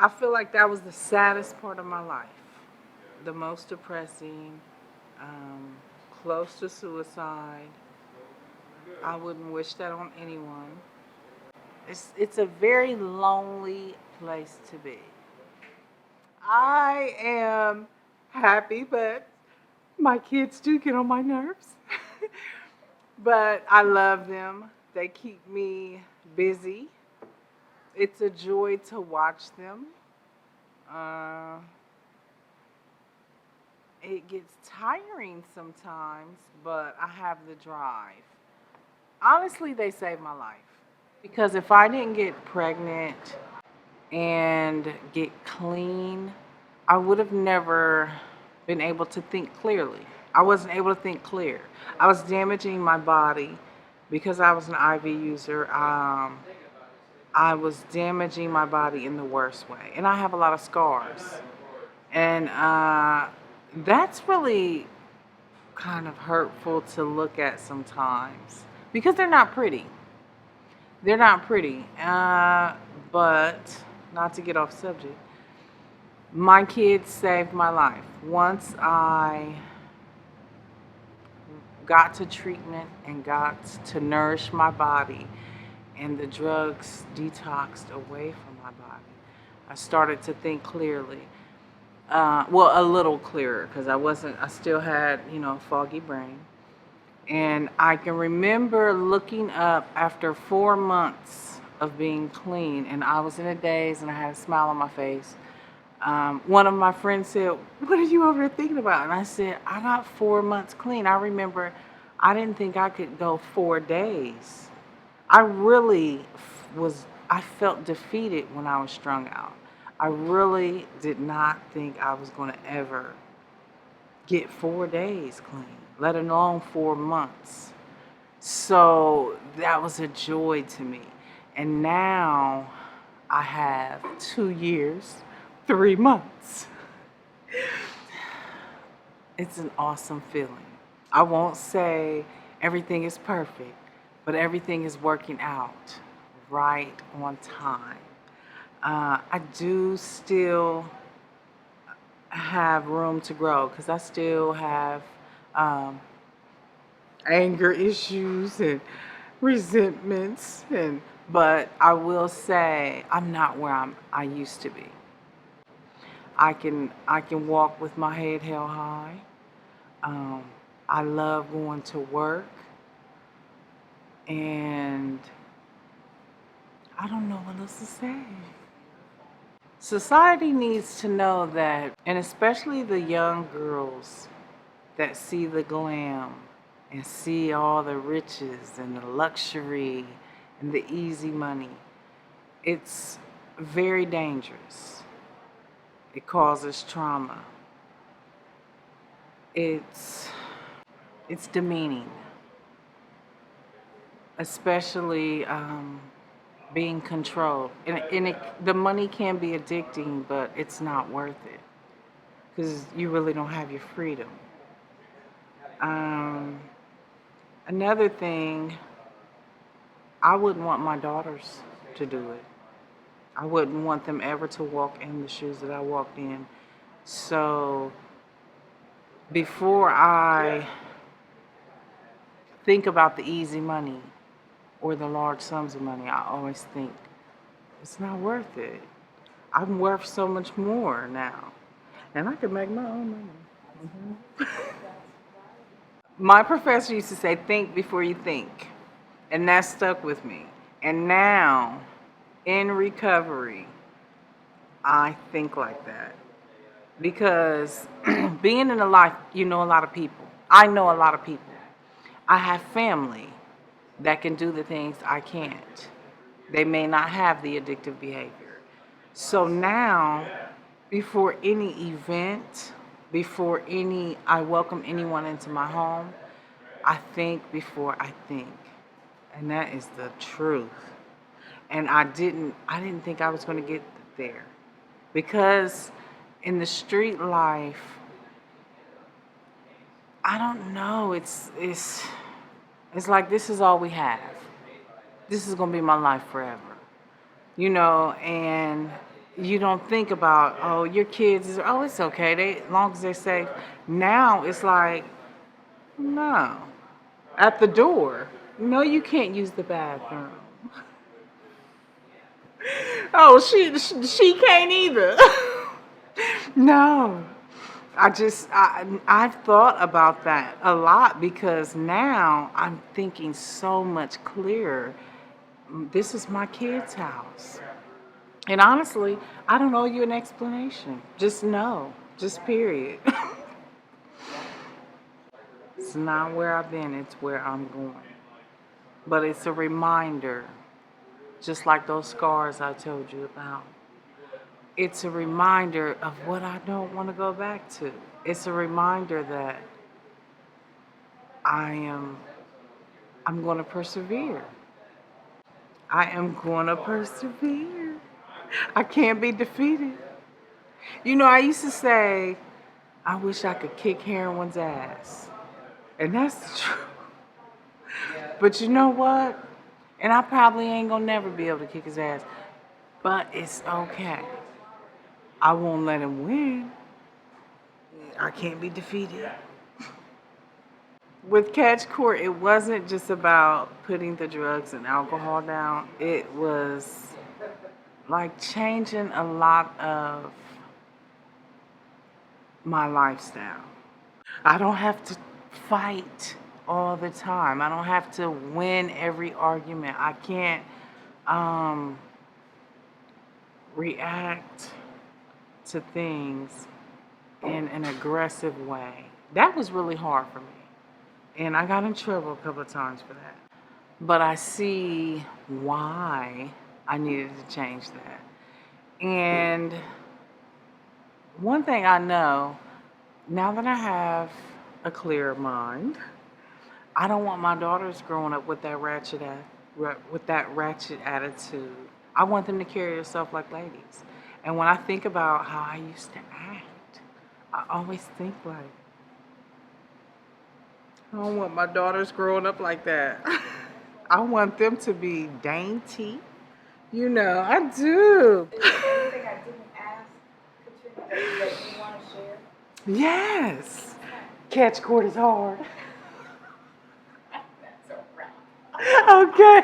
I feel like that was the saddest part of my life, the most depressing, um, close to suicide. I wouldn't wish that on anyone. It's a very lonely place to be. I am happy, but my kids do get on my nerves. But I love them. They keep me busy. It's a joy to watch them. Uh, it gets tiring sometimes, but I have the drive. Honestly, they saved my life. Because if I didn't get pregnant and get clean, I would have never been able to think clearly. I wasn't able to think clear. I was damaging my body because I was an IV user. I was damaging my body in the worst way, and I have a lot of scars, and that's really kind of hurtful to look at sometimes because they're not pretty. They're not pretty, but not to get off subject. My kids saved my life. Once I got to treatment and got to nourish my body, and the drugs detoxed away from my body, I started to think clearly. Well, a little clearer because I still had, a foggy brain. And I can remember looking up after 4 months of being clean, and I was in a daze and I had a smile on my face. One of my friends said, "What are you over there thinking about?" And I said, "I got 4 months clean." I remember I didn't think I could go 4 days. I really I felt defeated when I was strung out. I really did not think I was going to ever get 4 days clean, let alone 4 months. So that was a joy to me. And now I have 2 years, 3 months. It's an awesome feeling. I won't say everything is perfect, but everything is working out right on time. I do still have room to grow because I still have um, anger issues and resentments, but I will say I'm not where I used to be. I can walk with my head held high. Um, I love going to work, and I don't know what else to say. Society needs to know that, and especially the young girls that see the glam and see all the riches and the luxury and the easy money. It's very dangerous. It causes trauma. It's it's demeaning, especially being controlled. The money can be addicting, but it's not worth it because you really don't have your freedom. Um, Another thing, I wouldn't want my daughters to do it. I wouldn't want them ever to walk in the shoes that I walked in. So before I think about the easy money or the large sums of money, I always think it's not worth it. I'm worth so much more now, and I can make my own money. My professor used to say, "Think before you think," and that stuck with me. And now, in recovery, I think like that because being in a life, you know a lot of people. I know a lot of people. I have family that can do the things I can't. They may not have the addictive behavior. So now, before any event, I welcome anyone into my home, I think before I think. And that is the truth. And I didn't think I was going to get there because in the street life, I don't know, it's like this is all we have. This is going to be my life forever. And You don't think about, oh, your kids is, oh, it's okay. As long as they're safe. Now it's like, no. At the door. No, you can't use the bathroom. Oh, she can't either. No. I've thought about that a lot because now I'm thinking so much clearer. This is my kid's house. And honestly, I don't owe you an explanation. Just know. Just period. It's not where I've been, it's where I'm going. But it's a reminder, just like those scars I told you about. It's a reminder of what I don't want to go back to. It's a reminder that I am I'm going to persevere. I am going to persevere. I can't be defeated. You know, I used to say, I wish I could kick heroin's ass. And that's the truth. But you know what? And I probably ain't gonna never be able to kick his ass. But it's okay. I won't let him win. I can't be defeated. With Catch Court, it wasn't just about putting the drugs and alcohol down. It was like changing a lot of my lifestyle. I don't have to fight all the time. I don't have to win every argument. I can't react to things in an aggressive way. That was really hard for me. And I got in trouble a couple of times for that. But I see why I needed to change that. And one thing I know, now that I have a clearer mind, I don't want my daughters growing up with that ratchet attitude. I want them to carry themselves like ladies. And when I think about how I used to act, I always think like, I don't want my daughters growing up like that. I want them to be dainty. You know, I do. Is there anything I didn't ask, Katrina, that you want to share? Yes. Catch Court is hard. That's a wrap. Okay.